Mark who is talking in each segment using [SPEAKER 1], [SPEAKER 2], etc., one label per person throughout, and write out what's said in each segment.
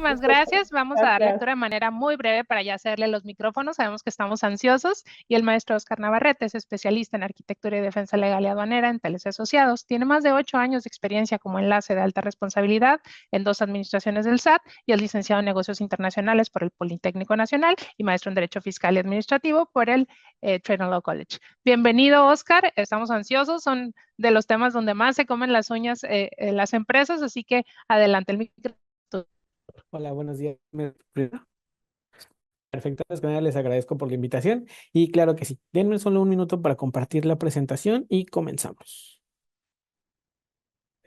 [SPEAKER 1] Muchísimas gracias. Vamos a dar
[SPEAKER 2] Gracias.
[SPEAKER 1] lectura de manera muy breve para ya hacerle los micrófonos. Sabemos que estamos ansiosos y el maestro Oscar Navarrete es especialista en arquitectura y defensa legal y aduanera en TLC Asociados. Tiene más de 8 años de experiencia como enlace de alta responsabilidad en 2 administraciones del SAT y es licenciado en negocios internacionales por el Politécnico Nacional y maestro en Derecho Fiscal y Administrativo por el Trinity Law College. Bienvenido, Oscar. Estamos ansiosos. Son de los temas donde más se comen las uñas las empresas, así que adelante el micrófono.
[SPEAKER 3] Hola, buenos días. Perfecto, pues, nada, les agradezco por la invitación y claro que sí, denme solo un minuto para compartir la presentación y comenzamos.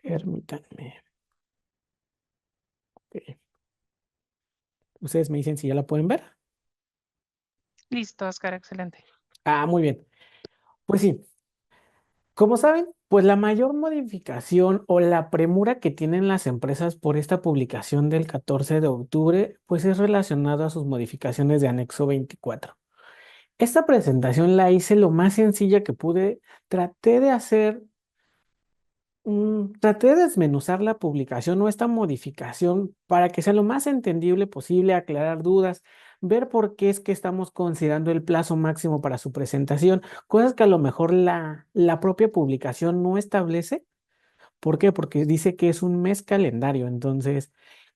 [SPEAKER 3] Permítanme. Ok. Ustedes me dicen si ya la pueden ver.
[SPEAKER 1] Listo, Oscar, excelente.
[SPEAKER 3] Ah, muy bien. Pues sí, como saben, pues la mayor modificación o la premura que tienen las empresas por esta publicación del 14 de octubre, pues es relacionada a sus modificaciones de anexo 24. Esta presentación la hice lo más sencilla que pude. Traté de hacer traté de desmenuzar la publicación o esta modificación para que sea lo más entendible posible, aclarar dudas, ver por qué es que estamos considerando el plazo máximo para su presentación, cosas que a lo mejor la propia publicación no establece. ¿Por qué? Porque dice que es un mes calendario. Entonces,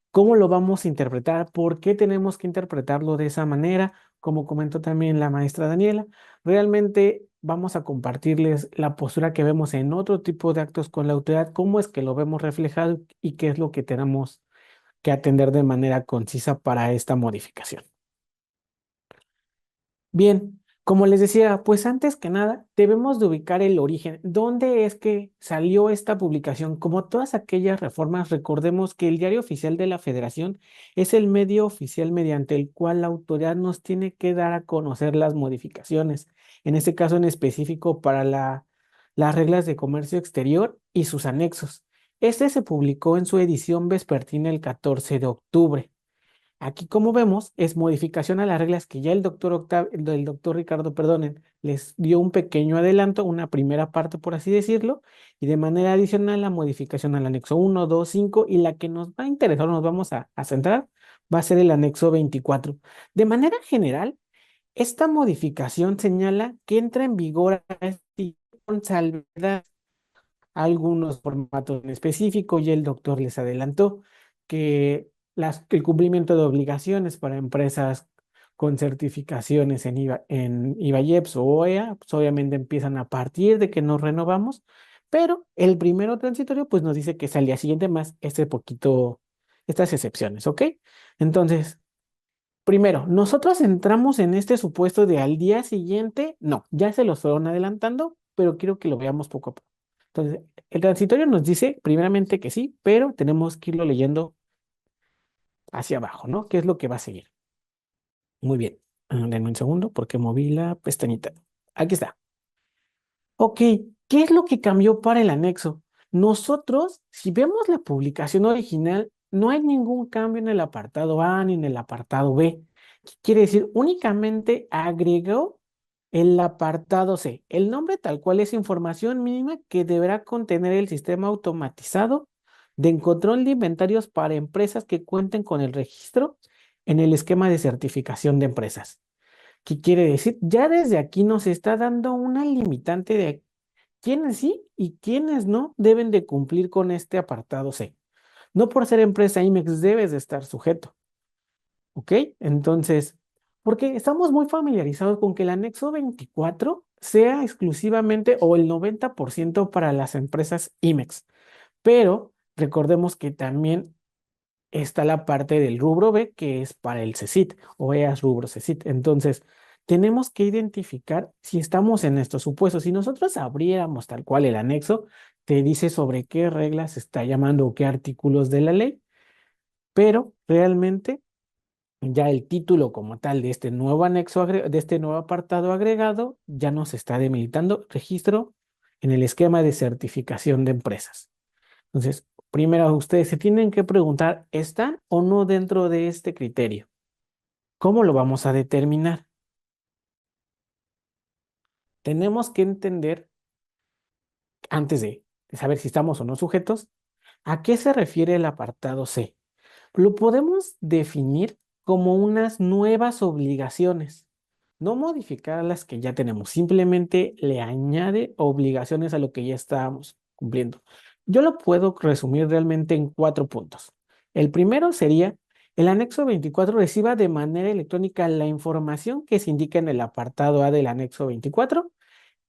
[SPEAKER 3] ¿cómo lo vamos a interpretar? ¿Por qué tenemos que interpretarlo de esa manera? Como comentó también la maestra Daniela, realmente vamos a compartirles la postura que vemos en otro tipo de actos con la autoridad, cómo es que lo vemos reflejado y qué es lo que tenemos que atender de manera concisa para esta modificación. Bien, como les decía, pues antes que nada debemos de ubicar el origen. ¿Dónde es que salió esta publicación? Como todas aquellas reformas, recordemos que el Diario Oficial de la Federación es el medio oficial mediante el cual la autoridad nos tiene que dar a conocer las modificaciones. En este caso en específico para las reglas de comercio exterior y sus anexos. Este se publicó en su edición vespertina el 14 de octubre. Aquí, como vemos, es modificación a las reglas que ya el doctor Ricardo, perdonen, les dio un pequeño adelanto, una primera parte, por así decirlo, y de manera adicional la modificación al anexo 1, 2, 5, y la que nos va a interesar, nos vamos a centrar, va a ser el anexo 24. De manera general, esta modificación señala que entra en vigor a este con salvedad algunos formatos en específico, y el doctor les adelantó que el cumplimiento de obligaciones para empresas con certificaciones en IVAYEPS o OEA, pues obviamente empiezan a partir de que nos renovamos, pero el primero transitorio pues nos dice que es al día siguiente más estas excepciones, ¿ok? Entonces, primero, nosotros entramos en este supuesto de al día siguiente, no, ya se los fueron adelantando, pero quiero que lo veamos poco a poco. Entonces, el transitorio nos dice primeramente que sí, pero tenemos que irlo leyendo hacia abajo, ¿no? ¿Qué es lo que va a seguir? Muy bien. Denme un segundo porque moví la pestañita. Aquí está. Ok, ¿qué es lo que cambió para el anexo? Nosotros, si vemos la publicación original, no hay ningún cambio en el apartado A ni en el apartado B. ¿Qué quiere decir? Únicamente agregó el apartado C. El nombre tal cual es información mínima que deberá contener el sistema automatizado de control de inventarios para empresas que cuenten con el registro en el esquema de certificación de empresas. ¿Qué quiere decir? Ya desde aquí nos está dando una limitante de quiénes sí y quiénes no deben de cumplir con este apartado C. No por ser empresa IMEX debes de estar sujeto, ¿ok? Entonces, porque estamos muy familiarizados con que el anexo 24 sea exclusivamente o el 90% para las empresas IMEX, pero recordemos que también está la parte del rubro B, que es para el CECIT o EAS rubro CECIT. Entonces, tenemos que identificar si estamos en estos supuestos. Si nosotros abriéramos tal cual el anexo, te dice sobre qué reglas se está llamando o qué artículos de la ley, pero realmente ya el título como tal de este nuevo anexo, de este nuevo apartado agregado, ya nos está demilitando registro en el esquema de certificación de empresas. Entonces, primero ustedes se tienen que preguntar, ¿están o no dentro de este criterio? ¿Cómo lo vamos a determinar? Tenemos que entender, antes de saber si estamos o no sujetos, ¿a qué se refiere el apartado C? Lo podemos definir como unas nuevas obligaciones, no modificar las que ya tenemos, simplemente le añade obligaciones a lo que ya estábamos cumpliendo. Yo lo puedo resumir realmente en 4 puntos. El primero sería, el anexo 24 reciba de manera electrónica la información que se indica en el apartado A del anexo 24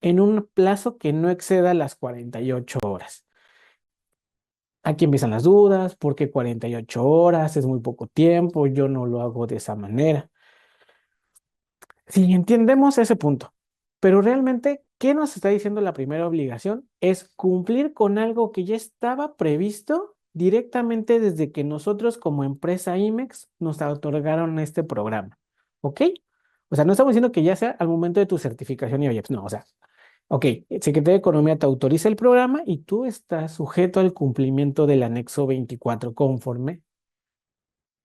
[SPEAKER 3] en un plazo que no exceda las 48 horas. Aquí empiezan las dudas, porque 48 horas es muy poco tiempo, yo no lo hago de esa manera. Sí, entendemos ese punto, pero realmente, ¿qué nos está diciendo la primera obligación? Es cumplir con algo que ya estaba previsto directamente desde que nosotros como empresa IMEX nos otorgaron este programa, ¿ok? O sea, no estamos diciendo que ya sea al momento de tu certificación y oye, pues no, o sea, ok, Secretaría de Economía te autoriza el programa y tú estás sujeto al cumplimiento del anexo 24 conforme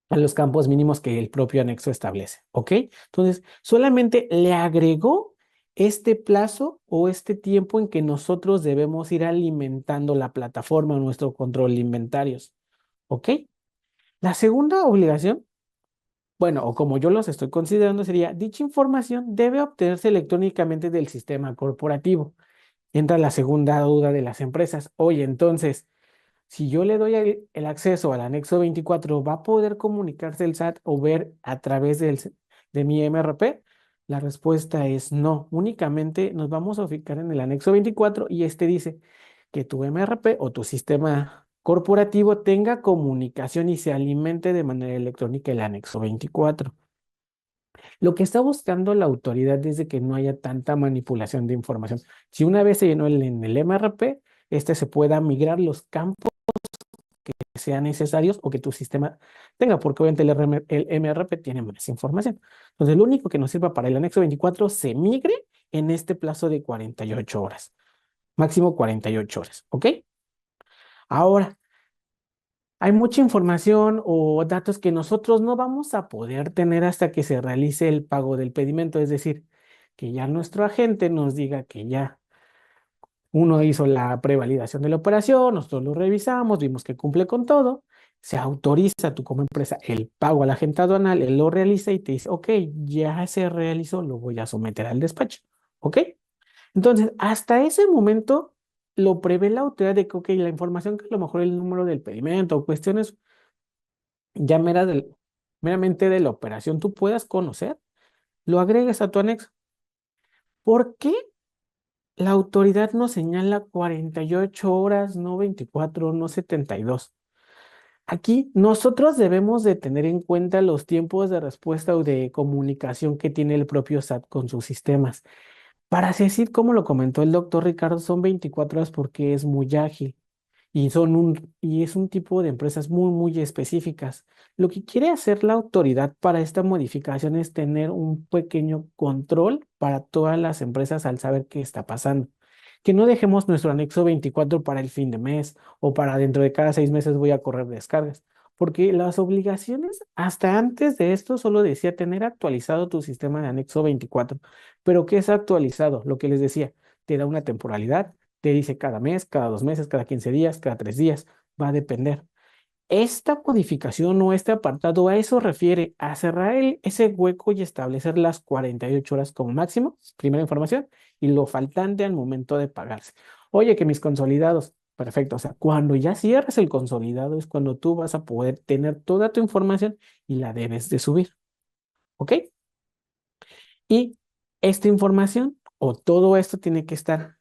[SPEAKER 3] a los campos mínimos que el propio anexo establece, ¿ok? Entonces, solamente le agregó este plazo o este tiempo en que nosotros debemos ir alimentando la plataforma, nuestro control de inventarios, ¿ok? La segunda obligación, bueno, o como yo los estoy considerando, sería, dicha información debe obtenerse electrónicamente del sistema corporativo. Entra la segunda duda de las empresas. Oye, entonces, si yo le doy el acceso al anexo 24, ¿va a poder comunicarse el SAT o ver a través de mi MRP? La respuesta es no. Únicamente nos vamos a fijar en el anexo 24 y este dice que tu MRP o tu sistema corporativo tenga comunicación y se alimente de manera electrónica el anexo 24. Lo que está buscando la autoridad es de que no haya tanta manipulación de información. Si una vez se llenó en el MRP, este se pueda migrar los campos que sean necesarios o que tu sistema tenga, porque obviamente el MRP tiene más información. Entonces, lo único que nos sirva para el anexo 24 se migre en este plazo de 48 horas, máximo 48 horas, ¿ok? Ahora, hay mucha información o datos que nosotros no vamos a poder tener hasta que se realice el pago del pedimento, es decir, que ya nuestro agente nos diga que ya uno hizo la prevalidación de la operación, nosotros lo revisamos, vimos que cumple con todo, se autoriza tú como empresa el pago al agente aduanal, él lo realiza y te dice, ok, ya se realizó, lo voy a someter al despacho, ¿ok? Entonces, hasta ese momento lo prevé la autoridad de que, ok, la información que a lo mejor el número del pedimento o cuestiones ya meramente de la operación tú puedas conocer, lo agregues a tu anexo. ¿Por qué la autoridad nos señala 48 horas, no 24, no 72? Aquí nosotros debemos de tener en cuenta los tiempos de respuesta o de comunicación que tiene el propio SAT con sus sistemas. Para así decir, como lo comentó el doctor Ricardo, son 24 horas porque es muy ágil. Y es un tipo de empresas muy, muy específicas. Lo que quiere hacer la autoridad para esta modificación es tener un pequeño control para todas las empresas al saber qué está pasando. Que no dejemos nuestro anexo 24 para el fin de mes o para dentro de cada 6 meses voy a correr descargas. Porque las obligaciones, hasta antes de esto, solo decía tener actualizado tu sistema de anexo 24. Pero ¿qué es actualizado? Lo que les decía, te da una temporalidad, te dice cada mes, cada 2 meses, cada 15 días, cada 3 días, va a depender. Esta modificación o este apartado a eso refiere a cerrar ese hueco y establecer las 48 horas como máximo, primera información, y lo faltante al momento de pagarse. Oye, que mis consolidados, perfecto, o sea, cuando ya cierres el consolidado es cuando tú vas a poder tener toda tu información y la debes de subir, ¿ok? Y esta información o todo esto tiene que estar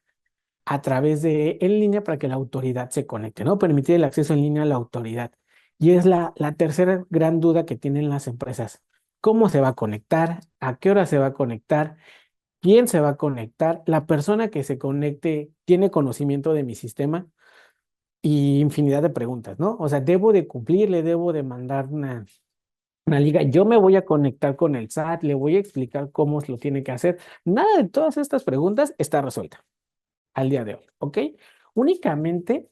[SPEAKER 3] a través de en línea para que la autoridad se conecte, ¿no? Permitir el acceso en línea a la autoridad. Y es la tercera gran duda que tienen las empresas. ¿Cómo se va a conectar? ¿A qué hora se va a conectar? ¿Quién se va a conectar? ¿La persona que se conecte tiene conocimiento de mi sistema? Y infinidad de preguntas, ¿no? O sea, ¿debo de cumplir? ¿Le debo de mandar una liga? Yo me voy a conectar con el SAT, le voy a explicar cómo lo tiene que hacer. Nada de todas estas preguntas está resuelta al día de hoy, ¿ok? Únicamente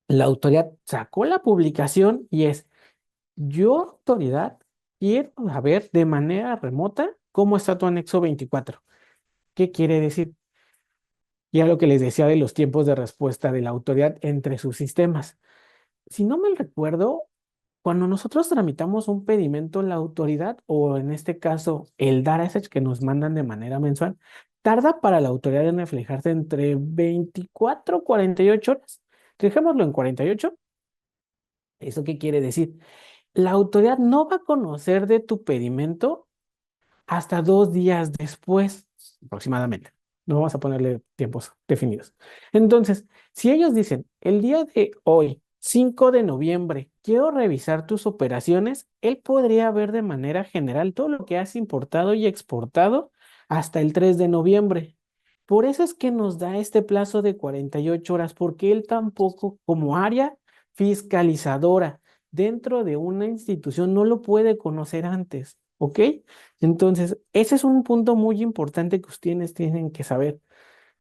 [SPEAKER 3] la autoridad sacó la publicación y es, yo autoridad quiero saber de manera remota cómo está tu anexo 24. ¿Qué quiere decir? Ya lo que les decía de los tiempos de respuesta de la autoridad entre sus sistemas. Si no mal recuerdo, Cuando nosotros tramitamos un pedimento, la autoridad, o en este caso el DARASET que nos mandan de manera mensual, tarda para la autoridad en reflejarse entre 24 y 48 horas. Dejémoslo en 48. ¿Eso qué quiere decir? La autoridad no va a conocer de tu pedimento hasta 2 días después, aproximadamente. No vamos a ponerle tiempos definidos. Entonces, si ellos dicen, el día de hoy, 5 de noviembre, quiero revisar tus operaciones, él podría ver de manera general todo lo que has importado y exportado hasta el 3 de noviembre. Por eso es que nos da este plazo de 48 horas, porque él tampoco, como área fiscalizadora dentro de una institución, no lo puede conocer antes, ¿ok? Entonces, ese es un punto muy importante que ustedes tienen que saber.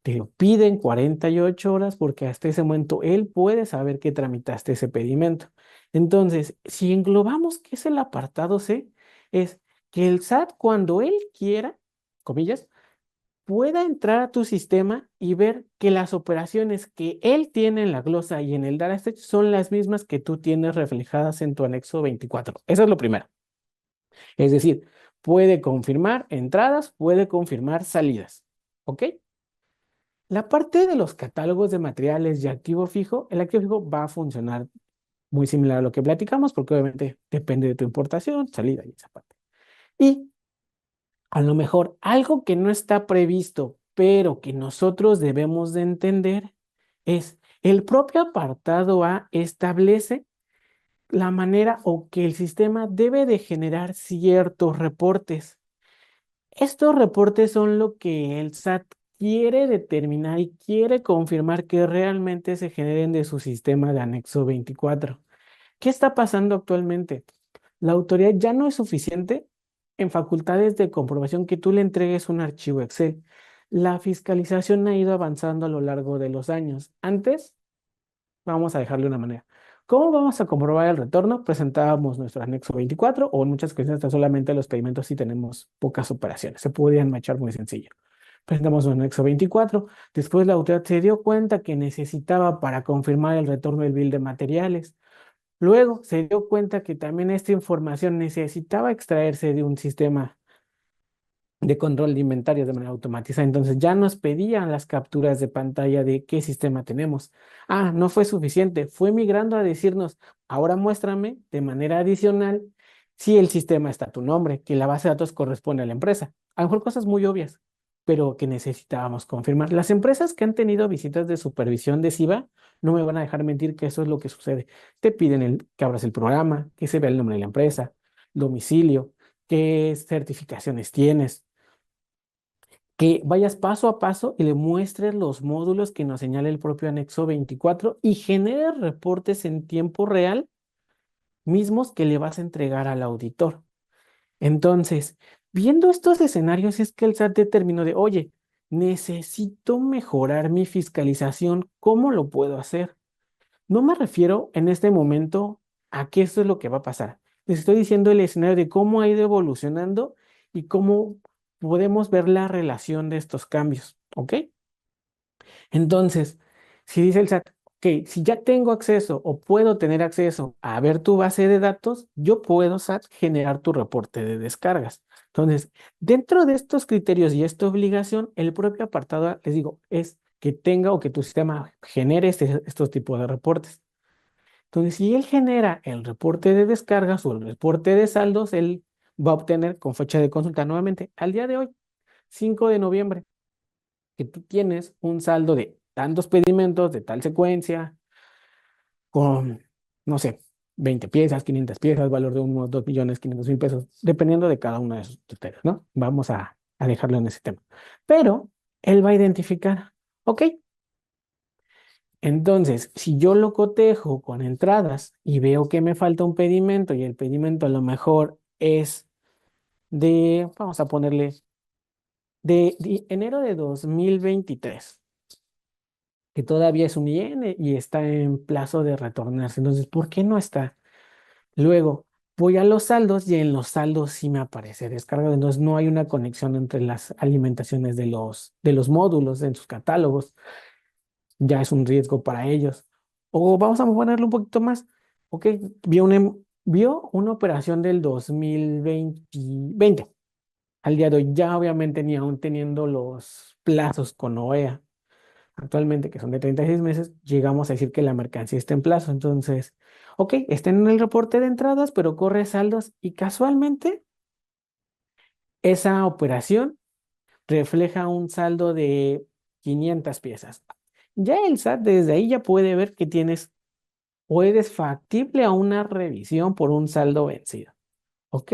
[SPEAKER 3] Te lo piden 48 horas porque hasta ese momento él puede saber que tramitaste ese pedimento. Entonces, si englobamos qué es el apartado C, es que el SAT cuando él quiera, comillas, pueda entrar a tu sistema y ver que las operaciones que él tiene en la glosa y en el DataStage son las mismas que tú tienes reflejadas en tu anexo 24. Eso es lo primero. Es decir, puede confirmar entradas, puede confirmar salidas. ¿Ok? La parte de los catálogos de materiales y activo fijo, el activo fijo va a funcionar muy similar a lo que platicamos, porque obviamente depende de tu importación, salida y esa parte. Y a lo mejor algo que no está previsto, pero que nosotros debemos de entender, es el propio apartado A establece la manera o que el sistema debe de generar ciertos reportes. Estos reportes son lo que el SAT quiere determinar y quiere confirmar que realmente se generen de su sistema de anexo 24. ¿Qué está pasando actualmente? La autoridad ya no es suficiente en facultades de comprobación que tú le entregues un archivo Excel. La fiscalización ha ido avanzando a lo largo de los años. Antes, vamos a dejarle una manera. ¿Cómo vamos a comprobar el retorno? Presentábamos nuestro anexo 24 o en muchas ocasiones hasta solamente los pedimentos si tenemos pocas operaciones. Se podían machar muy sencillo. Presentamos un anexo 24. Después la autoridad se dio cuenta que necesitaba para confirmar el retorno del bill de materiales. Luego se dio cuenta que también esta información necesitaba extraerse de un sistema de control de inventarios de manera automatizada. Entonces ya nos pedían las capturas de pantalla de qué sistema tenemos. Ah, no fue suficiente. Fue migrando a decirnos, ahora muéstrame de manera adicional si el sistema está a tu nombre, que la base de datos corresponde a la empresa. A lo mejor cosas muy obvias, pero que necesitábamos confirmar. Las empresas que han tenido visitas de supervisión de SIVA no me van a dejar mentir que eso es lo que sucede. Te piden que abras el programa, que se vea el nombre de la empresa, domicilio, qué certificaciones tienes, que vayas paso a paso y le muestres los módulos que nos señala el propio anexo 24 y generes reportes en tiempo real mismos que le vas a entregar al auditor. Entonces, viendo estos escenarios es que el SAT determinó de, oye, necesito mejorar mi fiscalización, ¿cómo lo puedo hacer? No me refiero en este momento a que esto es lo que va a pasar. Les estoy diciendo el escenario de cómo ha ido evolucionando y cómo podemos ver la relación de estos cambios, ¿ok? Entonces, si dice el SAT, ok, si ya tengo acceso o puedo tener acceso a ver tu base de datos, yo puedo, SAT, generar tu reporte de descargas. Entonces, dentro de estos criterios y esta obligación, el propio apartado, les digo, es que tenga o que tu sistema genere estos tipos de reportes. Entonces, si él genera el reporte de descargas o el reporte de saldos, él va a obtener con fecha de consulta nuevamente al día de hoy, 5 de noviembre, que tú tienes un saldo de tantos pedimentos de tal secuencia con, no sé, 20 piezas, 500 piezas, valor de unos 2.500.000 pesos, dependiendo de cada uno de ustedes, ¿no? Vamos a dejarlo en ese tema. Pero él va a identificar, ok, entonces, si yo lo cotejo con entradas y veo que me falta un pedimento y el pedimento a lo mejor es vamos a ponerle, de enero de 2023, que todavía es un IN y está en plazo de retornarse. Entonces, ¿por qué no está? Luego, voy a los saldos y en los saldos sí me aparece descargado. Entonces, no hay una conexión entre las alimentaciones de los módulos en sus catálogos. Ya es un riesgo para ellos. O vamos a ponerlo un poquito más. Ok, vi vio una operación del 2020. Al día de hoy, ya obviamente ni aún teniendo los plazos con OEA, actualmente que son de 36 meses, llegamos a decir que la mercancía está en plazo. Entonces, ok, está en el reporte de entradas, pero corre saldos y casualmente esa operación refleja un saldo de 500 piezas. Ya el SAT desde ahí ya puede ver que tienes o eres factible a una revisión por un saldo vencido. ¿Ok?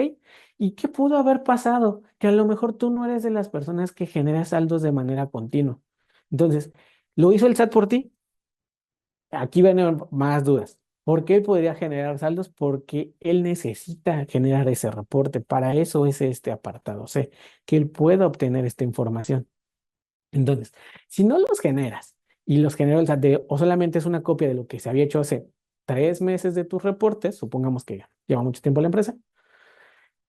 [SPEAKER 3] ¿Y qué pudo haber pasado? Que a lo mejor tú no eres de las personas que genera saldos de manera continua. Entonces, ¿lo hizo el SAT por ti? Aquí van a haber más dudas. ¿Por qué él podría generar saldos? Porque él necesita generar ese reporte. Para eso es este apartado C, que él pueda obtener esta información. Entonces, si no los generas y los generó el SAT o solamente es una copia de lo que se había hecho hace 3 meses de tus reportes, supongamos que lleva mucho tiempo la empresa,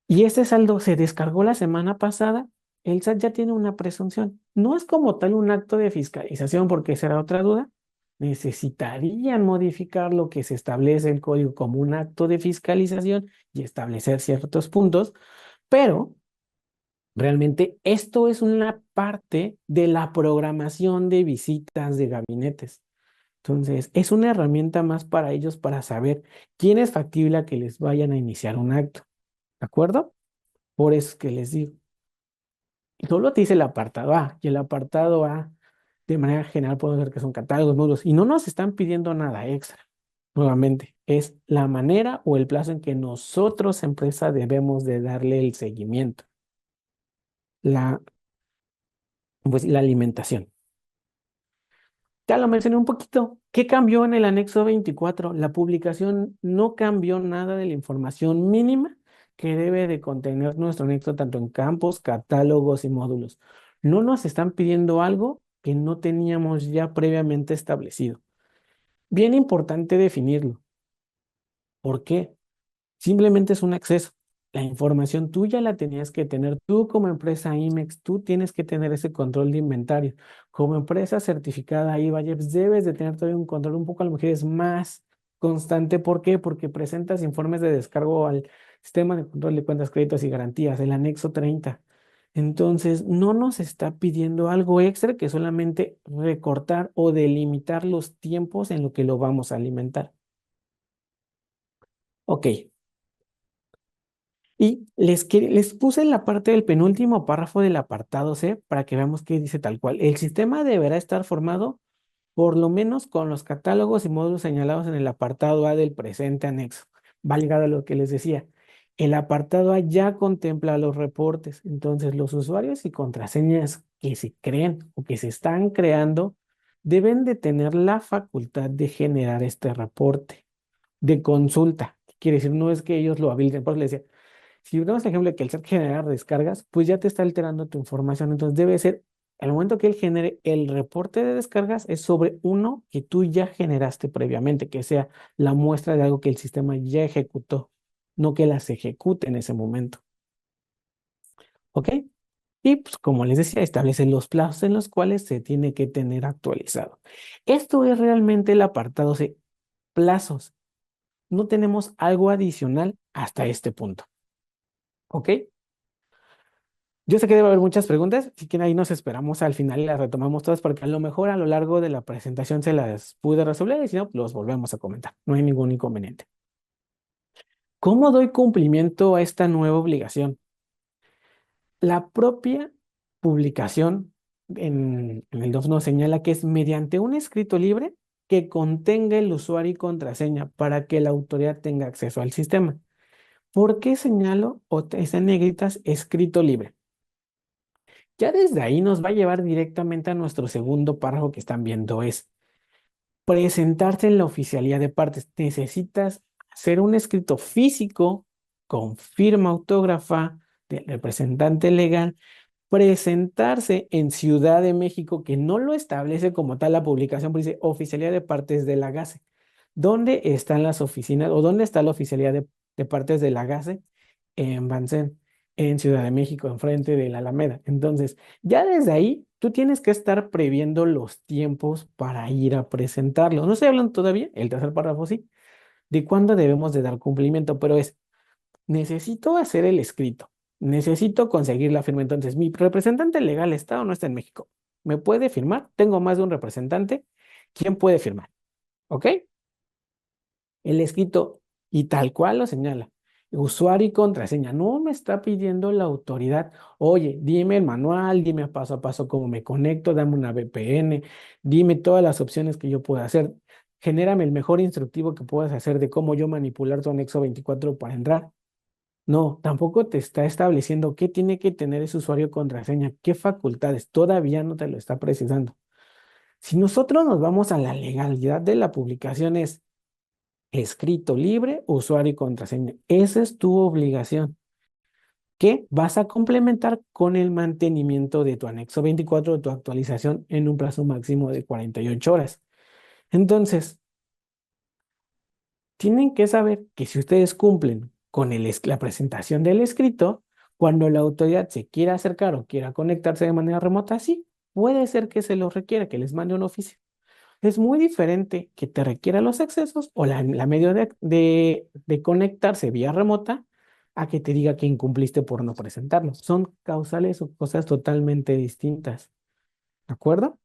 [SPEAKER 3] y ese saldo se descargó la semana pasada, el SAT ya tiene una presunción. No es como tal un acto de fiscalización, porque será otra duda. Necesitarían modificar lo que se establece el código como un acto de fiscalización y establecer ciertos puntos, pero realmente esto es una parte de la programación de visitas de gabinetes. Entonces, es una herramienta más para ellos para saber quién es factible a que les vayan a iniciar un acto. ¿De acuerdo? Por eso es que les digo. Solo te dice el apartado A, y el apartado A, de manera general, podemos ver que son catálogos, módulos, y no nos están pidiendo nada extra. Nuevamente, es la manera o el plazo en que nosotros, empresa, debemos de darle el seguimiento, la, pues, la alimentación. Ya lo mencioné un poquito. ¿Qué cambió en el anexo 24? La publicación no cambió nada de la información mínima que debe de contener nuestro anexo tanto en campos, catálogos y módulos. No nos están pidiendo algo que no teníamos ya previamente establecido. Bien importante definirlo. ¿Por qué? Simplemente es un acceso. La información tuya la tenías que tener tú como empresa IMEX, tú tienes que tener ese control de inventario. Como empresa certificada IVALLEPS debes de tener todavía un control un poco a lo mejor es más constante. ¿Por qué? Porque presentas informes de descargo al sistema de control de cuentas, créditos y garantías, el anexo 30. Entonces, no nos está pidiendo algo extra que solamente recortar o delimitar los tiempos en lo que lo vamos a alimentar. Ok. Y les puse en la parte del penúltimo párrafo del apartado C para que veamos qué dice tal cual. El sistema deberá estar formado por lo menos con los catálogos y módulos señalados en el apartado A del presente anexo. Va ligado a lo que les decía. El apartado A ya contempla los reportes. Entonces, los usuarios y contraseñas que se creen o que se están creando deben de tener la facultad de generar este reporte de consulta. ¿Qué quiere decir? No es que ellos lo habiliten. Por eso les decía, si vemos el ejemplo de que el SAT generar descargas, pues ya te está alterando tu información. Entonces debe ser, al momento que él genere el reporte de descargas, es sobre uno que tú ya generaste previamente, que sea la muestra de algo que el sistema ya ejecutó, no que las ejecute en ese momento. ¿Ok? Y pues como les decía, establecen los plazos en los cuales se tiene que tener actualizado. Esto es realmente el apartado C, plazos. No tenemos algo adicional hasta este punto. ¿Ok? Yo sé que debe haber muchas preguntas, así que ahí nos esperamos al final y las retomamos todas porque a lo mejor a lo largo de la presentación se las pude resolver y si no, los volvemos a comentar. No hay ningún inconveniente. ¿Cómo doy cumplimiento a esta nueva obligación? La propia publicación en el DOF nos señala que es mediante un escrito libre que contenga el usuario y contraseña para que la autoridad tenga acceso al sistema. ¿Por qué señalo o está en negritas escrito libre? Ya desde ahí nos va a llevar directamente a nuestro segundo párrafo que están viendo, es presentarse en la oficialía de partes. Necesitas hacer un escrito físico con firma autógrafa del representante legal, presentarse en Ciudad de México, que no lo establece como tal la publicación, pero dice oficialía de partes de la GASE. ¿Dónde están las oficinas o dónde está la oficialía de partes de la GASE? En Bansen, en Ciudad de México, enfrente de la Alameda. Entonces, ya desde ahí, tú tienes que estar previendo los tiempos para ir a presentarlo. No estoy hablando todavía, el tercer párrafo sí, de cuándo debemos de dar cumplimiento, pero es, necesito hacer el escrito, necesito conseguir la firma. Entonces, mi representante legal está o no está en México. ¿Me puede firmar? Tengo más de un representante. ¿Quién puede firmar? ¿Ok? El escrito y tal cual lo señala. Usuario y contraseña. No me está pidiendo la autoridad. Oye, dime el manual, dime paso a paso cómo me conecto, dame una VPN, dime todas las opciones que yo pueda hacer. Genérame el mejor instructivo que puedas hacer de cómo yo manipular tu anexo 24 para entrar. No, tampoco te está estableciendo qué tiene que tener ese usuario y contraseña, qué facultades. Todavía no te lo está precisando. Si nosotros nos vamos a la legalidad de la publicación es escrito libre, usuario y contraseña. Esa es tu obligación, que vas a complementar con el mantenimiento de tu anexo 24 de tu actualización en un plazo máximo de 48 horas. Entonces, tienen que saber que si ustedes cumplen con la presentación del escrito, cuando la autoridad se quiera acercar o quiera conectarse de manera remota, sí, puede ser que se los requiera, que les mande un oficio. Es muy diferente que te requiera los accesos o la medio de conectarse vía remota a que te diga que incumpliste por no presentarlo. Son causales o cosas totalmente distintas. ¿De acuerdo?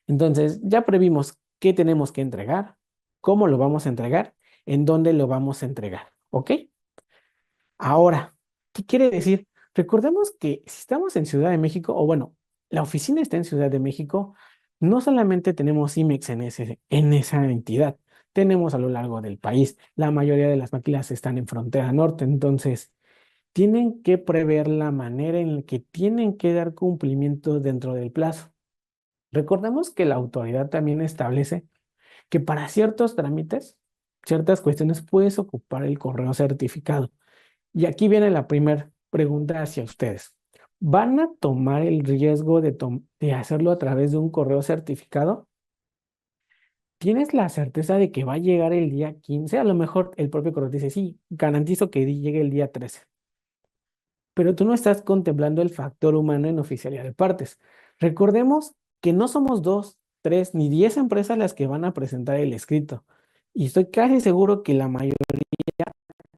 [SPEAKER 3] Entonces, ya previmos qué tenemos que entregar, cómo lo vamos a entregar, en dónde lo vamos a entregar. ¿Ok? Ahora, ¿qué quiere decir? Recordemos que si estamos en Ciudad de México, o bueno, la oficina está en Ciudad de México, no solamente tenemos IMEX en esa entidad, tenemos a lo largo del país. La mayoría de las máquinas están en frontera norte, entonces tienen que prever la manera en la que tienen que dar cumplimiento dentro del plazo. Recordemos que la autoridad también establece que para ciertos trámites, ciertas cuestiones, puedes ocupar el correo certificado. Y aquí viene la primera pregunta hacia ustedes. ¿Van a tomar el riesgo de hacerlo a través de un correo certificado? ¿Tienes la certeza de que va a llegar el día 15? A lo mejor el propio correo dice, sí, garantizo que llegue el día 13. Pero tú no estás contemplando el factor humano en oficialidad de partes. Recordemos que no somos dos, tres, ni 10 empresas las que van a presentar el escrito. Y estoy casi seguro que la mayoría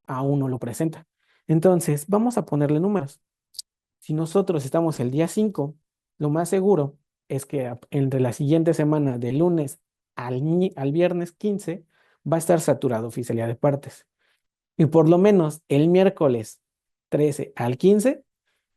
[SPEAKER 3] aún no lo presenta. Entonces, vamos a ponerle números. Si nosotros estamos el día 5, lo más seguro es que entre la siguiente semana, de lunes al viernes 15, va a estar saturado oficialidad de partes. Y por lo menos el miércoles 13 al 15,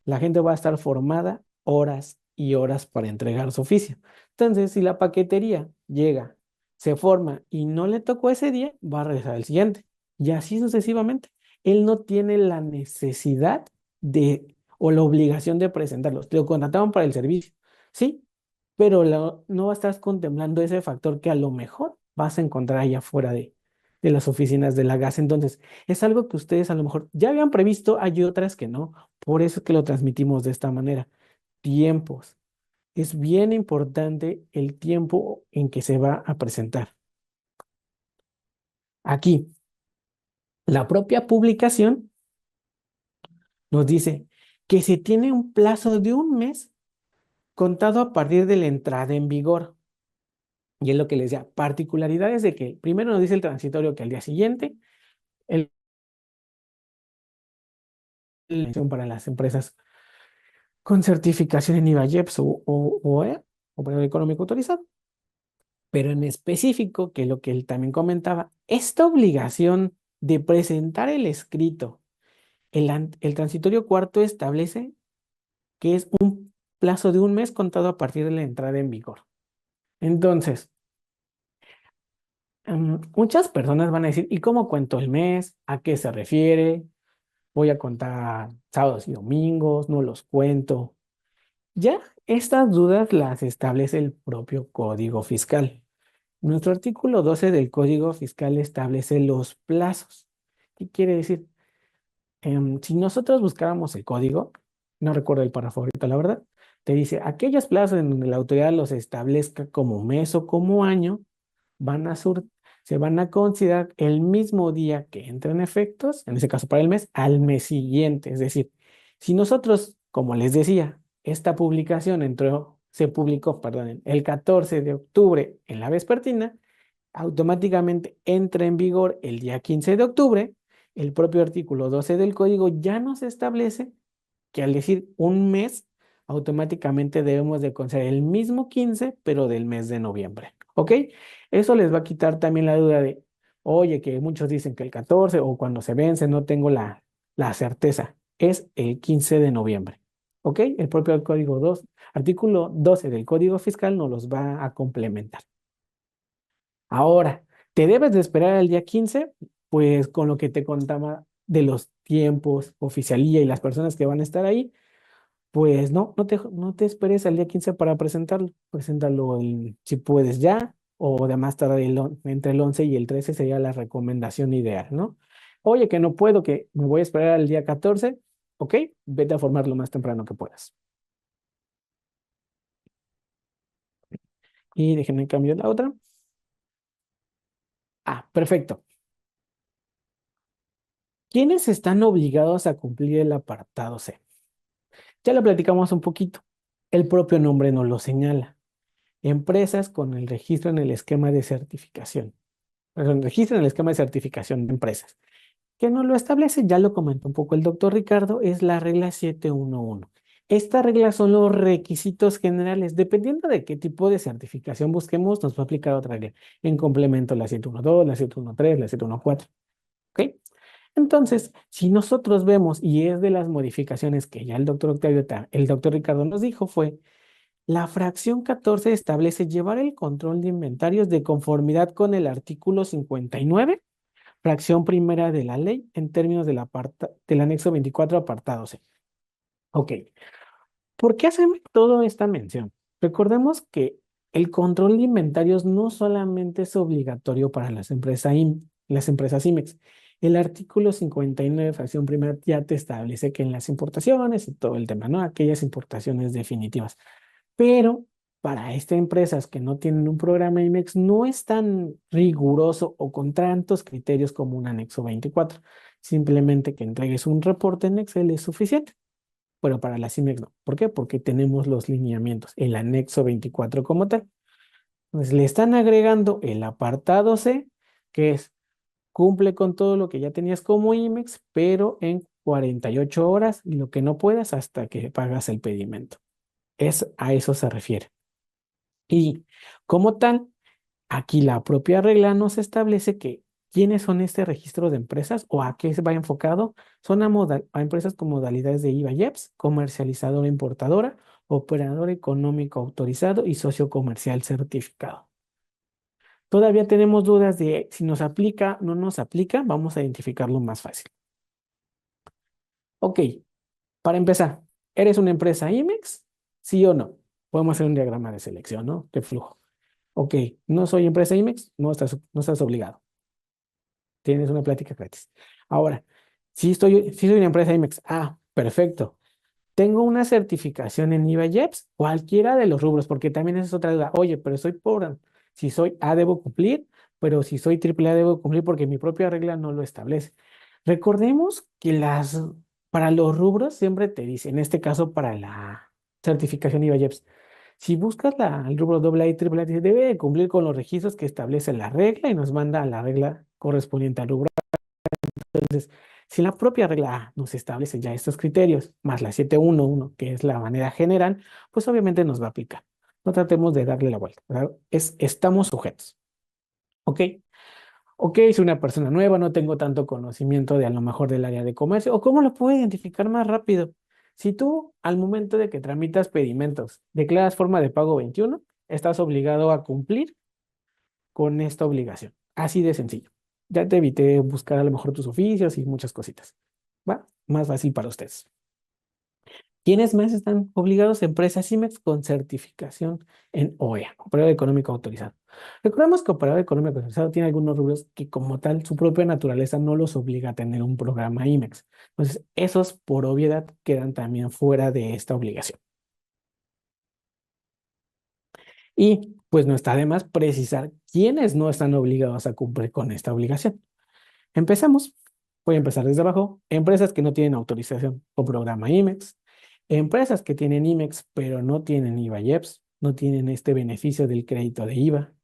[SPEAKER 3] la gente va a estar formada horas y horas para entregar su oficio. Entonces, si la paquetería llega, se forma y no le tocó ese día, va a regresar al siguiente. Y así sucesivamente. Él no tiene la necesidad de o la obligación de presentarlos. Te lo contrataron para el servicio, sí, pero no vas a estar contemplando ese factor que a lo mejor vas a encontrar allá afuera de las oficinas de la gas. Entonces, es algo que ustedes a lo mejor ya habían previsto, hay otras que no. Por eso es que lo transmitimos de esta manera. Tiempos. Es bien importante el tiempo en que se va a presentar. Aquí, la propia publicación nos dice que se tiene un plazo de un mes contado a partir de la entrada en vigor. Y es lo que les decía, particularidades de que primero nos dice el transitorio que al día siguiente, el para las empresas con certificación en IVA-IEPS o OEA, Operador Económico Autorizado. Pero en específico, que lo que él también comentaba, esta obligación de presentar el escrito, el transitorio cuarto establece que es un plazo de un mes contado a partir de la entrada en vigor. Entonces, muchas personas van a decir, ¿y cómo cuento el mes? ¿A qué se refiere? Voy a contar sábados y domingos, no los cuento. Ya estas dudas las establece el propio Código Fiscal. Nuestro artículo 12 del Código Fiscal establece los plazos. ¿Qué quiere decir? Si nosotros buscáramos el código, no recuerdo el párrafo ahorita, la verdad, te dice, aquellos plazos en donde la autoridad los establezca como mes o como año, van a se van a considerar el mismo día que entren efectos, en ese caso para el mes, al mes siguiente. Es decir, si nosotros, como les decía, esta publicación se publicó, perdón, el 14 de octubre en la vespertina, automáticamente entra en vigor el día 15 de octubre, el propio artículo 12 del código ya nos establece que al decir un mes, automáticamente debemos de considerar el mismo 15, pero del mes de noviembre. ¿Ok? Eso les va a quitar también la duda de, oye, que muchos dicen que el 14 o cuando se vence, no tengo la certeza. Es el 15 de noviembre. ¿Ok? El propio código 2, artículo 12 del Código Fiscal nos los va a complementar. Ahora, ¿te debes de esperar al día 15? Pues con lo que te contaba de los tiempos, oficialía y las personas que van a estar ahí, pues no te esperes al día 15 para presentarlo. Preséntalo si puedes ya, o de más tarde entre el 11 y el 13 sería la recomendación ideal, ¿no? Oye, que no puedo, que me voy a esperar al día 14, ok, vete a formar lo más temprano que puedas. Y déjenme cambiar la otra. Ah, perfecto. ¿Quiénes están obligados a cumplir el apartado C? Ya lo platicamos un poquito. El propio nombre nos lo señala. Empresas con el registro en el esquema de certificación. Perdón, registro en el esquema de certificación de empresas. Que nos lo establece, ya lo comentó un poco el doctor Ricardo, es la regla 711. Esta regla son los requisitos generales. Dependiendo de qué tipo de certificación busquemos, nos va a aplicar otra regla. En complemento, la 712, la 713, la 714. ¿Ok? Entonces, si nosotros vemos, y es de las modificaciones que ya el doctor Octavio, el doctor Ricardo nos dijo, fue la fracción 14 establece llevar el control de inventarios de conformidad con el artículo 59, fracción primera de la ley, en términos del anexo 24, apartado C. Ok, ¿por qué hacen toda esta mención? Recordemos que el control de inventarios no solamente es obligatorio para las empresas IMEX. El artículo 59, fracción primera, ya te establece que en las importaciones y todo el tema, ¿no? Aquellas importaciones definitivas. Pero para estas empresas que no tienen un programa IMEX, no es tan riguroso o con tantos criterios como un anexo 24. Simplemente que entregues un reporte en Excel es suficiente. Pero para las IMEX no. ¿Por qué? Porque tenemos los lineamientos, el anexo 24 como tal. Entonces le están agregando el apartado C, que es cumple con todo lo que ya tenías como IMEX, pero en 48 horas y lo que no puedas hasta que pagas el pedimento. A eso se refiere. Y como tal, aquí la propia regla nos establece que quiénes son este registro de empresas o a qué se va enfocado. Son a empresas con modalidades de IVA y EPS, comercializadora importadora, operador económico autorizado y socio comercial certificado. Todavía tenemos dudas de si nos aplica o no nos aplica. Vamos a identificarlo más fácil. Ok, para empezar, ¿eres una empresa IMEX? ¿Sí o no? Podemos hacer un diagrama de selección, ¿no? De flujo. Ok, no soy empresa IMEX, no estás obligado. Tienes una plática gratis. Ahora, si soy una empresa IMEX. Ah, perfecto. Tengo una certificación en IVA y EPS, cualquiera de los rubros, porque también esa es otra duda. Oye, pero soy pobre. Si soy A, debo cumplir, pero si soy triple A, debo cumplir porque mi propia regla no lo establece. Recordemos que para los rubros siempre te dice, en este caso para la certificación IVA y EPS, si buscas el rubro AA y AAA, dice, debe de cumplir con los registros que establece la regla y nos manda a la regla correspondiente al rubro. Entonces, si la propia regla A nos establece ya estos criterios, más la 711, que es la manera general, pues obviamente nos va a aplicar. No tratemos de darle la vuelta, ¿verdad? Estamos sujetos. ¿Ok? Ok, soy una persona nueva, no tengo tanto conocimiento de a lo mejor del área de comercio, o cómo lo puedo identificar más rápido. Si tú al momento de que tramitas pedimentos declaras forma de pago 21, estás obligado a cumplir con esta obligación. Así de sencillo. Ya te evité buscar a lo mejor tus oficios y muchas cositas. ¿Va? Más fácil para ustedes. ¿Quiénes más están obligados? Empresas IMEX con certificación en OEA, Operador Económico Autorizado. Recordemos que Operador Económico Autorizado tiene algunos rubros que como tal su propia naturaleza no los obliga a tener un programa IMEX. Entonces, esos por obviedad quedan también fuera de esta obligación. Y pues no está de más precisar quiénes no están obligados a cumplir con esta obligación. Empezamos. Voy a empezar desde abajo. Empresas que no tienen autorización o programa IMEX. Empresas que tienen IMEX pero no tienen IVA y EPS, no tienen este beneficio del crédito de IVA.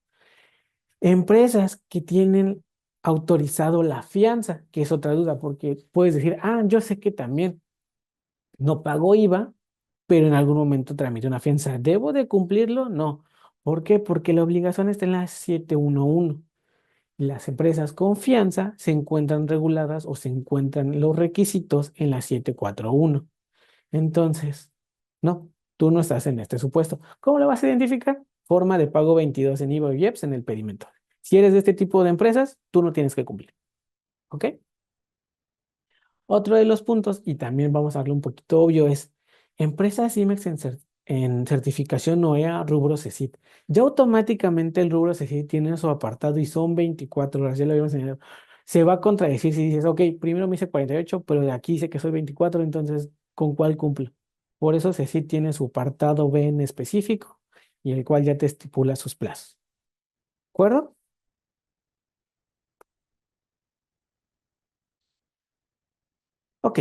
[SPEAKER 3] Empresas que tienen autorizado la fianza, que es otra duda, porque puedes decir, yo sé que también no pagó IVA, pero en algún momento tramité una fianza. ¿Debo de cumplirlo? No. ¿Por qué? Porque la obligación está en la 711. Las empresas con fianza se encuentran reguladas o se encuentran los requisitos en la 741. Entonces, no, tú no estás en este supuesto. ¿Cómo lo vas a identificar? Forma de pago 22 en IVA y IEPS en el pedimento. Si eres de este tipo de empresas, tú no tienes que cumplir. ¿Ok? Otro de los puntos, y también vamos a darle un poquito obvio, es empresas IMEX en certificación OEA rubro CECIT. Ya automáticamente el rubro CECIT tiene su apartado y son 24 horas, ya lo habíamos enseñado. Se va a contradecir si dices, ok, primero me hice 48, pero de aquí dice que soy 24, entonces, ¿con cuál cumplo? Por eso CECIT tiene su apartado B en específico y el cual ya te estipula sus plazos. ¿De acuerdo? Ok.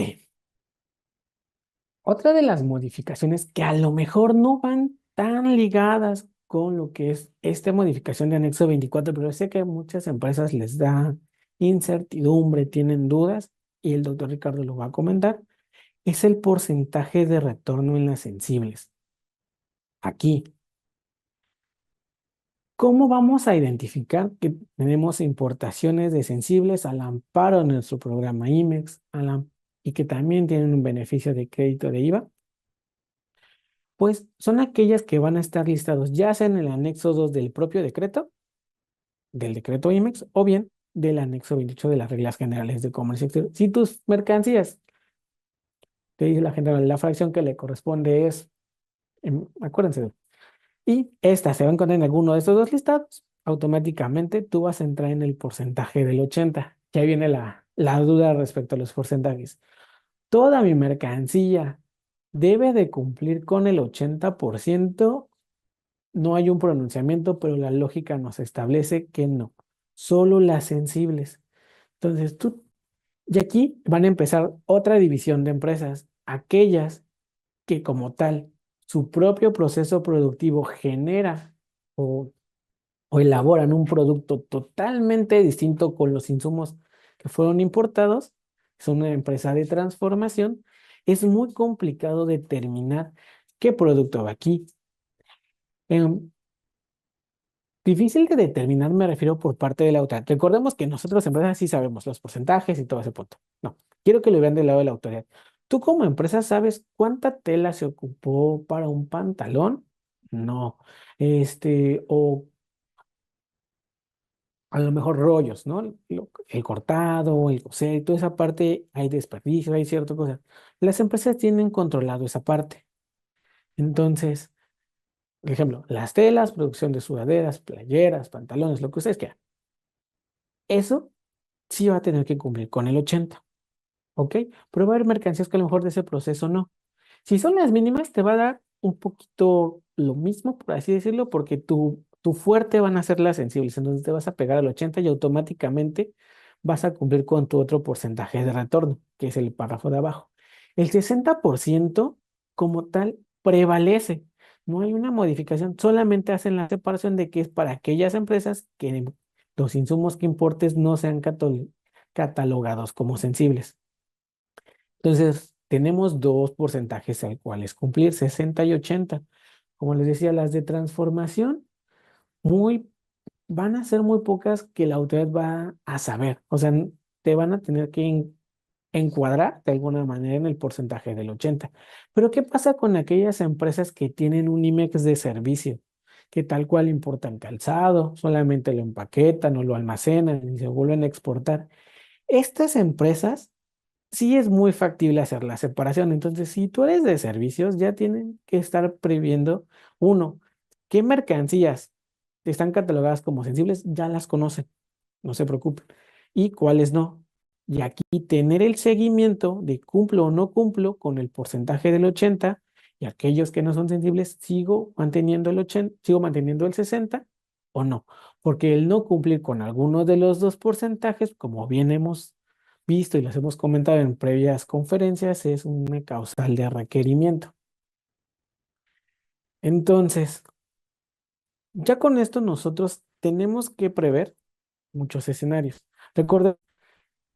[SPEAKER 3] Otra de las modificaciones que a lo mejor no van tan ligadas con lo que es esta modificación de anexo 24, pero sé que a muchas empresas les da incertidumbre, tienen dudas, y el doctor Ricardo lo va a comentar, es el porcentaje de retorno en las sensibles. Aquí, ¿cómo vamos a identificar que tenemos importaciones de sensibles al amparo de nuestro programa IMEX y que también tienen un beneficio de crédito de IVA? Pues son aquellas que van a estar listados ya sea en el anexo 2 del propio decreto, del decreto IMEX, o bien del anexo 28 de las reglas generales de comercio exterior. Si tus mercancías, te dice la general, la fracción que le corresponde es, acuérdense, y esta se va a encontrar en alguno de estos dos listados, automáticamente tú vas a entrar en el porcentaje del 80. Que ahí viene la duda respecto a los porcentajes. Toda mi mercancía debe de cumplir con el 80%. No hay un pronunciamiento, pero la lógica nos establece que no, solo las sensibles. Entonces, y aquí van a empezar otra división de empresas, aquellas que como tal, su propio proceso productivo genera o, o elaboran un producto totalmente distinto con los insumos que fueron importados, son una empresa de transformación, es muy complicado determinar qué producto va aquí. Em, Difícil de determinar, me refiero por parte de la autoridad. Recordemos que nosotros empresas sí sabemos los porcentajes y todo ese punto. No, quiero que lo vean del lado de la autoridad. ¿Tú como empresa sabes cuánta tela se ocupó para un pantalón? No. O a lo mejor rollos, ¿no? El cortado, el coser, toda esa parte hay desperdicios, hay ciertas cosas. Las empresas tienen controlado esa parte. Entonces, por ejemplo, las telas, producción de sudaderas, playeras, pantalones, lo que ustedes quieran. Eso sí va a tener que cumplir con el 80, ¿ok? Pero va a haber mercancías que a lo mejor de ese proceso no. Si son las mínimas, te va a dar un poquito lo mismo, por así decirlo, porque tu fuerte van a ser las sensibles, entonces te vas a pegar al 80 y automáticamente vas a cumplir con tu otro porcentaje de retorno, que es el párrafo de abajo. El 60% como tal prevalece. No hay una modificación, solamente hacen la separación de que es para aquellas empresas que los insumos que importes no sean catalogados como sensibles. Entonces, tenemos dos porcentajes al cuales cumplir, 60 y 80. Como les decía, las de transformación, muy, van a ser muy pocas que la autoridad va a saber. O sea, te van a tener que encuadrar de alguna manera en el porcentaje del 80. Pero ¿qué pasa con aquellas empresas que tienen un IMEX de servicio? Que tal cual importan calzado, solamente lo empaquetan o lo almacenan y se vuelven a exportar. Estas empresas sí es muy factible hacer la separación. Entonces, si tú eres de servicios, ya tienen que estar previendo, uno, qué mercancías están catalogadas como sensibles, ya las conocen, no se preocupen, y cuáles no. Y aquí tener el seguimiento de cumplo o no cumplo con el porcentaje del 80 y aquellos que no son sensibles, sigo manteniendo el 80, sigo manteniendo el 60 o no. Porque el no cumplir con alguno de los dos porcentajes, como bien hemos visto y los hemos comentado en previas conferencias, es una causal de requerimiento. Entonces, ya con esto nosotros tenemos que prever muchos escenarios. Recuerden,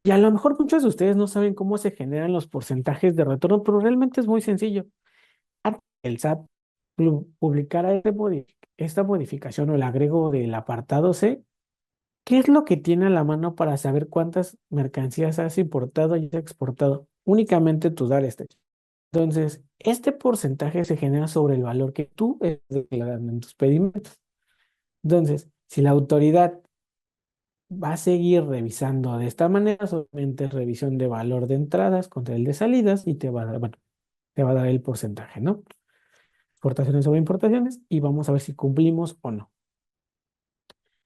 [SPEAKER 3] y a lo mejor muchos de ustedes no saben cómo se generan los porcentajes de retorno, pero realmente es muy sencillo. Antes que el SAT publicara esta modificación o el agrego del apartado C, ¿qué es lo que tiene a la mano para saber cuántas mercancías has importado y has exportado? Únicamente tu este. Entonces, este porcentaje se genera sobre el valor que tú estás declarando en tus pedimentos. Entonces, si la autoridad va a seguir revisando de esta manera, solamente es revisión de valor de entradas contra el de salidas y te va a dar, bueno, te va a dar el porcentaje, ¿no? Exportaciones sobre importaciones y vamos a ver si cumplimos o no.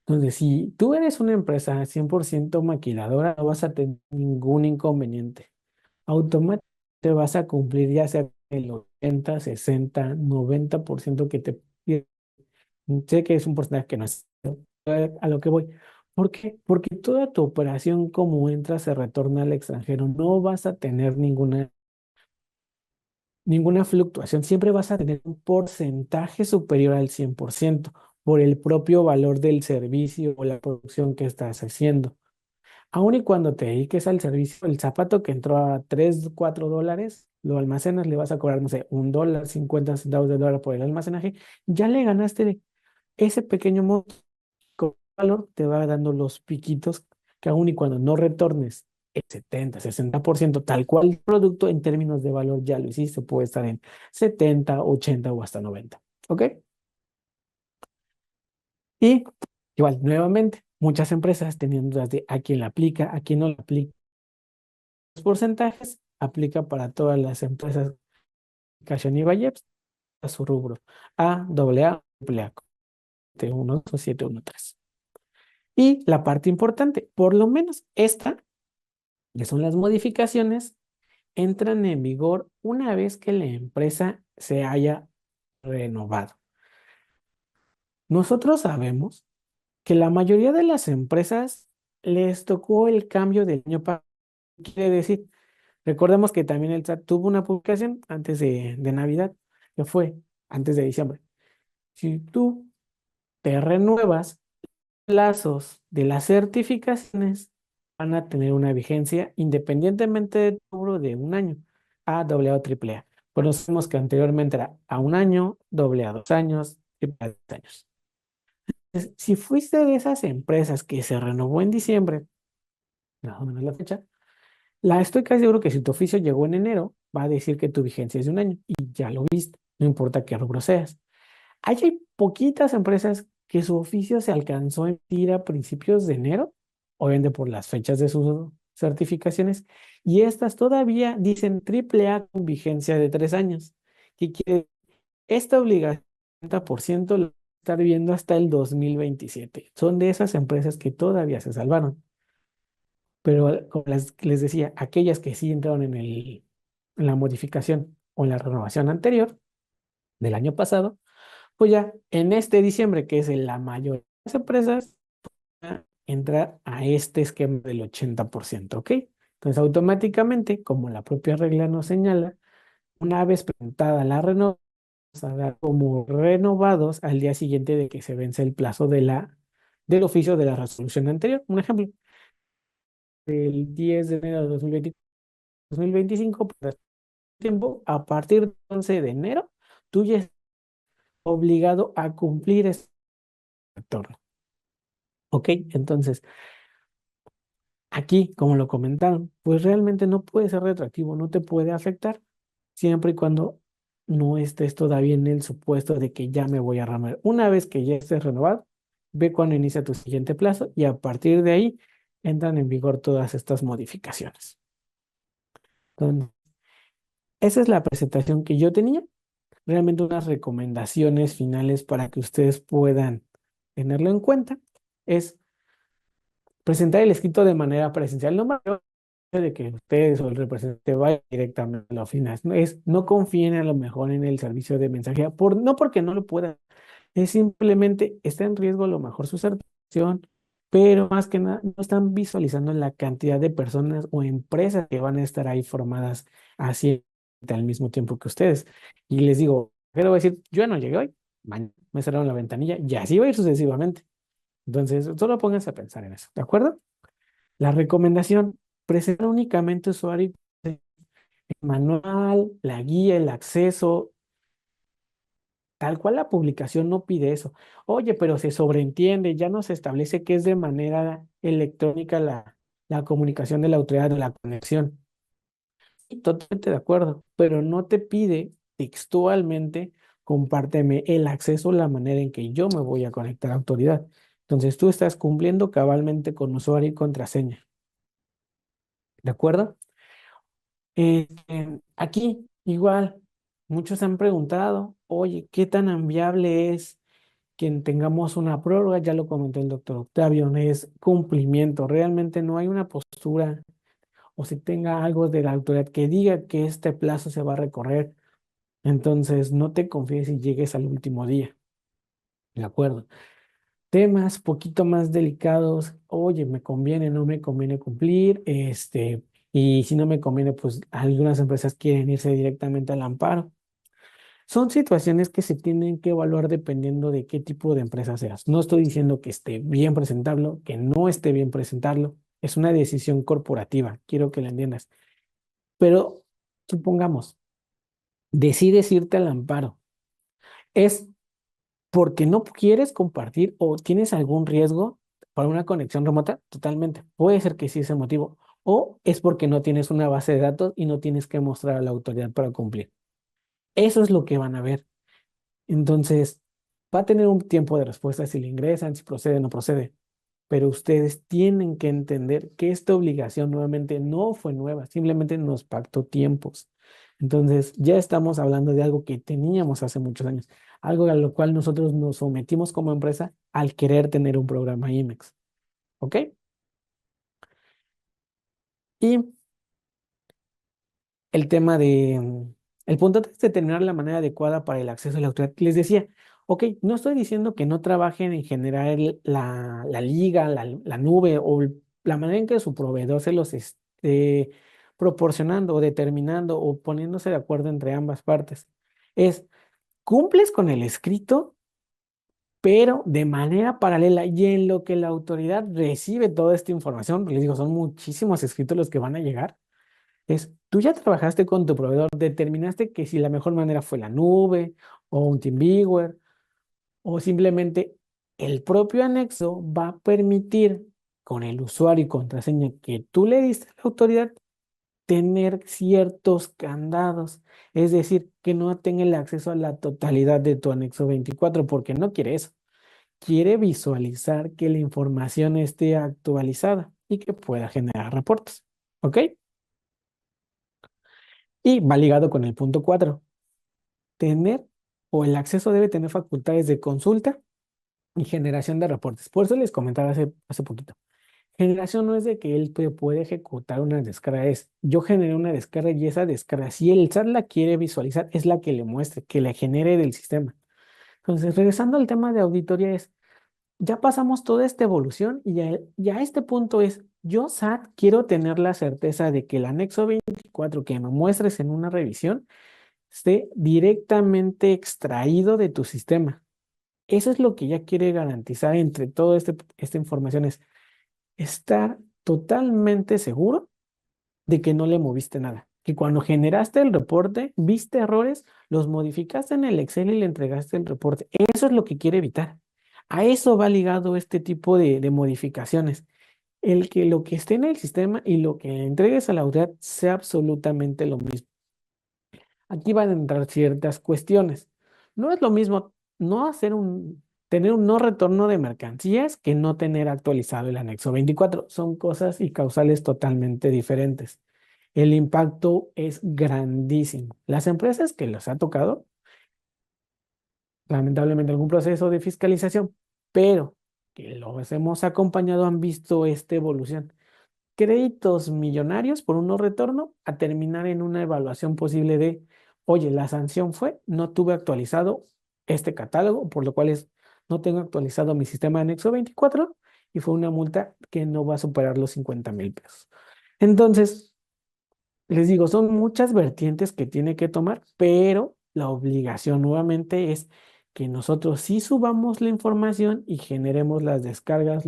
[SPEAKER 3] Entonces, si tú eres una empresa 100% maquiladora, no vas a tener ningún inconveniente. Automáticamente vas a cumplir ya sea el 80, 60, 90% que te pide. Sé que es un porcentaje que no es a lo que voy. ¿Por qué? Porque toda tu operación como entra se retorna al extranjero. No vas a tener ninguna fluctuación. Siempre vas a tener un porcentaje superior al 100% por el propio valor del servicio o la producción que estás haciendo. Aun y cuando te dediques al servicio, el zapato que entró a 3 4 dólares, lo almacenas, le vas a cobrar, no sé, $1, 50 centavos de dólar por el almacenaje, ya le ganaste ese pequeño monto con valor, te va dando los piquitos que aun y cuando no retornes el 70 60% tal cual el producto en términos de valor ya lo hiciste, puede estar en 70 80 o hasta 90. ¿Ok? Y igual, nuevamente, muchas empresas teniendo dudas de a quién la aplica, a quién no la aplica. Los porcentajes aplica para todas las empresas Cashion y Valleps a su rubro A, AA, AAA, 712 o 713. Y la parte importante, por lo menos esta, que son las modificaciones, entran en vigor una vez que la empresa se haya renovado. Nosotros sabemos que la mayoría de las empresas les tocó el cambio del año pasado. Quiere decir, recordemos que también el SAT tuvo una publicación antes de Navidad, que fue antes de diciembre. Si tú te renuevas, plazos de las certificaciones van a tener una vigencia independientemente del rubro de un año, A, AA o AAA. Conocemos que anteriormente era a un año, AA 2 años, AAA 2 años. Entonces, si fuiste de esas empresas que se renovó en diciembre, más o menos la fecha, estoy casi seguro que si tu oficio llegó en enero, va a decir que tu vigencia es de un año y ya lo viste, no importa qué rubro seas. Hay poquitas empresas que su oficio se alcanzó a emitir a principios de enero, obviamente por las fechas de sus certificaciones, y estas todavía dicen AAA con vigencia de 3 años. ¿Qué quiere decir? Esta obligación, 30% lo estar viendo hasta el 2027. Son de esas empresas que todavía se salvaron. Pero como les decía, aquellas que sí entraron en la modificación o en la renovación anterior del año pasado, pues ya en este diciembre, que es en la mayoría de las empresas, van a entrar a este esquema del 80%, ¿ok? Entonces, automáticamente, como la propia regla nos señala, una vez presentada la renovación, vamos a dar como renovados al día siguiente de que se vence el plazo del oficio de la resolución anterior. Un ejemplo, el 10 de enero de 2025, por tiempo, a partir del 11 de enero, tú ya estás obligado a cumplir este retorno. ¿Ok? Entonces, aquí, como lo comentaron, pues realmente no puede ser retroactivo, no te puede afectar, siempre y cuando no estés todavía en el supuesto de que ya me voy a renovar. Una vez que ya estés renovado, ve cuando inicia tu siguiente plazo y a partir de ahí entran en vigor todas estas modificaciones. Entonces, esa es la presentación que yo tenía. Realmente unas recomendaciones finales para que ustedes puedan tenerlo en cuenta es presentar el escrito de manera presencial. No me de que ustedes o el representante vaya directamente a la oficina. No confíen a lo mejor en el servicio de mensajería, no porque no lo puedan, es simplemente está en riesgo a lo mejor su certificación, pero más que nada no están visualizando la cantidad de personas o empresas que van a estar ahí formadas así al mismo tiempo que ustedes. Y les digo, pero voy a decir, yo no llegué hoy, mañana me cerraron la ventanilla y así va a ir sucesivamente. Entonces, solo pónganse a pensar en eso, ¿de acuerdo? La recomendación, presentar únicamente usuario, el manual, la guía, el acceso, tal cual la publicación no pide eso. Oye, pero se sobreentiende, ya no se establece que es de manera electrónica la comunicación de la autoridad de la conexión. Y totalmente de acuerdo, pero no te pide textualmente compárteme el acceso, la manera en que yo me voy a conectar a la autoridad. Entonces tú estás cumpliendo cabalmente con usuario y contraseña. ¿De acuerdo? Aquí, igual, muchos han preguntado, oye, ¿qué tan viable es que tengamos una prórroga? Ya lo comentó el doctor Octavio, es cumplimiento. Realmente no hay una postura o si tenga algo de la autoridad que diga que este plazo se va a recorrer. Entonces, no te confíes y llegues al último día. ¿De acuerdo? Temas poquito más delicados, oye, me conviene, no me conviene cumplir, y si no me conviene, pues algunas empresas quieren irse directamente al amparo. Son situaciones que se tienen que evaluar dependiendo de qué tipo de empresa seas. No estoy diciendo que esté bien presentarlo, que no esté bien presentarlo. Es una decisión corporativa, quiero que la entiendas. Pero supongamos, decides irte al amparo. Es porque no quieres compartir o tienes algún riesgo para una conexión remota, totalmente. Puede ser que sí ese motivo. O es porque no tienes una base de datos y no tienes que mostrar a la autoridad para cumplir. Eso es lo que van a ver. Entonces, va a tener un tiempo de respuesta si le ingresan, si procede o no procede. Pero ustedes tienen que entender que esta obligación nuevamente no fue nueva, simplemente nos pactó tiempos. Entonces, ya estamos hablando de algo que teníamos hace muchos años, algo a lo cual nosotros nos sometimos como empresa al querer tener un programa IMEX. ¿Ok? Y el tema el punto 3, determinar la manera adecuada para el acceso a la autoridad. Les decía, ok, no estoy diciendo que no trabajen en generar la liga, la nube o la manera en que su proveedor se los esté proporcionando o determinando o poniéndose de acuerdo entre ambas partes. Es, cumples con el escrito, pero de manera paralela y en lo que la autoridad recibe toda esta información, les digo, son muchísimos escritos los que van a llegar. Tú ya trabajaste con tu proveedor, determinaste que si la mejor manera fue la nube o un TeamViewer o simplemente el propio anexo va a permitir con el usuario y contraseña que tú le diste a la autoridad tener ciertos candados, es decir, que no tenga el acceso a la totalidad de tu anexo 24 porque no quiere eso, quiere visualizar que la información esté actualizada y que pueda generar reportes. ¿Ok? Y va ligado con el punto 4. Tener o el acceso debe tener facultades de consulta y generación de reportes. Por eso les comentaba hace poquito. Generación no es de que él puede ejecutar una descarga, es yo generé una descarga y esa descarga, si el SAT la quiere visualizar, es la que le muestre, que la genere del sistema. Entonces, regresando al tema de auditoría, ya pasamos toda esta evolución y ya este punto es, yo SAT quiero tener la certeza de que el anexo 24 que me muestres en una revisión esté directamente extraído de tu sistema. Eso es lo que ya quiere garantizar entre toda esta información, es estar totalmente seguro de que no le moviste nada. Que cuando generaste el reporte, viste errores, los modificaste en el Excel y le entregaste el reporte. Eso es lo que quiere evitar. A eso va ligado este tipo de modificaciones. El que lo que esté en el sistema y lo que entregues a la autoridad sea absolutamente lo mismo. Aquí van a entrar ciertas cuestiones. No es lo mismo tener un no retorno de mercancías que no tener actualizado el anexo 24. Son cosas y causales totalmente diferentes. El impacto es grandísimo. Las empresas que los ha tocado, lamentablemente algún proceso de fiscalización, pero que los hemos acompañado han visto esta evolución. Créditos millonarios por un no retorno a terminar en una evaluación posible de, oye, la sanción fue, no tuve actualizado este catálogo, por lo cual no tengo actualizado mi sistema de anexo 24 y fue una multa que no va a superar los 50,000 pesos. Entonces, les digo, son muchas vertientes que tiene que tomar, pero la obligación nuevamente es que nosotros sí subamos la información y generemos las descargas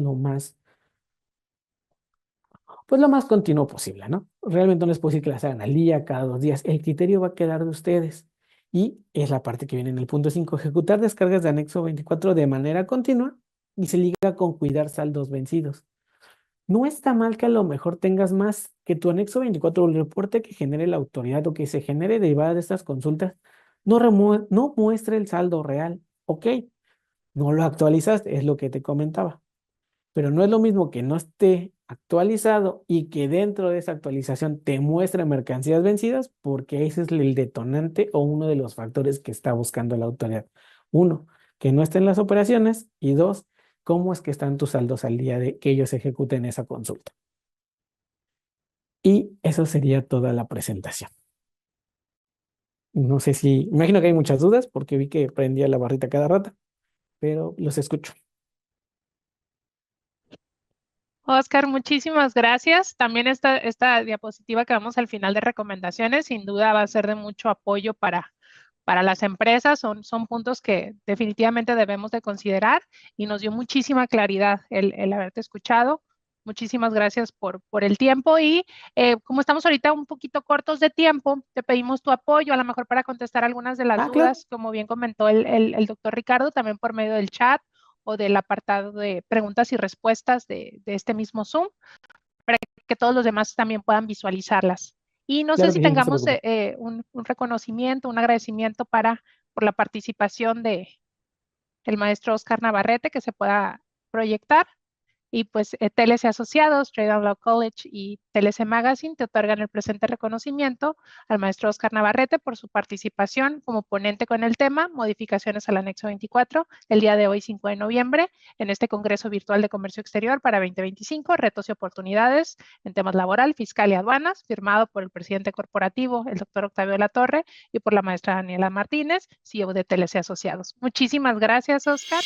[SPEAKER 3] pues lo más continuo posible, ¿no? Realmente no les puedo decir que las hagan al día, cada 2 días. El criterio va a quedar de ustedes. Y es la parte que viene en el punto 5: ejecutar descargas de anexo 24 de manera continua y se liga con cuidar saldos vencidos. No está mal que a lo mejor tengas más que tu anexo 24 o el reporte que genere la autoridad o que se genere derivada de estas consultas, no muestre el saldo real. Ok, no lo actualizaste, es lo que te comentaba. Pero no es lo mismo que no esté actualizado y que dentro de esa actualización te muestre mercancías vencidas, porque ese es el detonante o uno de los factores que está buscando la autoridad. Uno, que no estén las operaciones, y dos, cómo es que están tus saldos al día de que ellos ejecuten esa consulta. Y eso sería toda la presentación. No sé si, imagino que hay muchas dudas porque vi que prendía la barrita cada rato, pero los escucho.
[SPEAKER 1] Oscar, muchísimas gracias. También esta diapositiva que vamos al final de recomendaciones, sin duda va a ser de mucho apoyo para las empresas. Son puntos que definitivamente debemos de considerar y nos dio muchísima claridad el haberte escuchado. Muchísimas gracias por el tiempo y como estamos ahorita un poquito cortos de tiempo, te pedimos tu apoyo a lo mejor para contestar algunas de las
[SPEAKER 3] Ah, claro,
[SPEAKER 1] dudas, como bien comentó el doctor Ricardo, también por medio del chat o del apartado de preguntas y respuestas de este mismo Zoom, para que todos los demás también puedan visualizarlas. Y no sé
[SPEAKER 3] claro
[SPEAKER 1] si
[SPEAKER 3] que sí, no se
[SPEAKER 1] tengamos
[SPEAKER 3] preocupe.
[SPEAKER 1] un reconocimiento, un agradecimiento por la participación del maestro Oscar Navarrete que se pueda proyectar. Y pues TLC Asociados, Trade and Law College y TLC Magazine te otorgan el presente reconocimiento al maestro Oscar Navarrete por su participación como ponente con el tema Modificaciones al Anexo 24 el día de hoy, 5 de noviembre, en este Congreso Virtual de Comercio Exterior para 2025, Retos y Oportunidades en temas laboral, fiscal y aduanas, firmado por el presidente corporativo, el doctor Octavio de la Torre, y por la maestra Daniela Martínez, CEO de TLC Asociados. Muchísimas gracias, Oscar.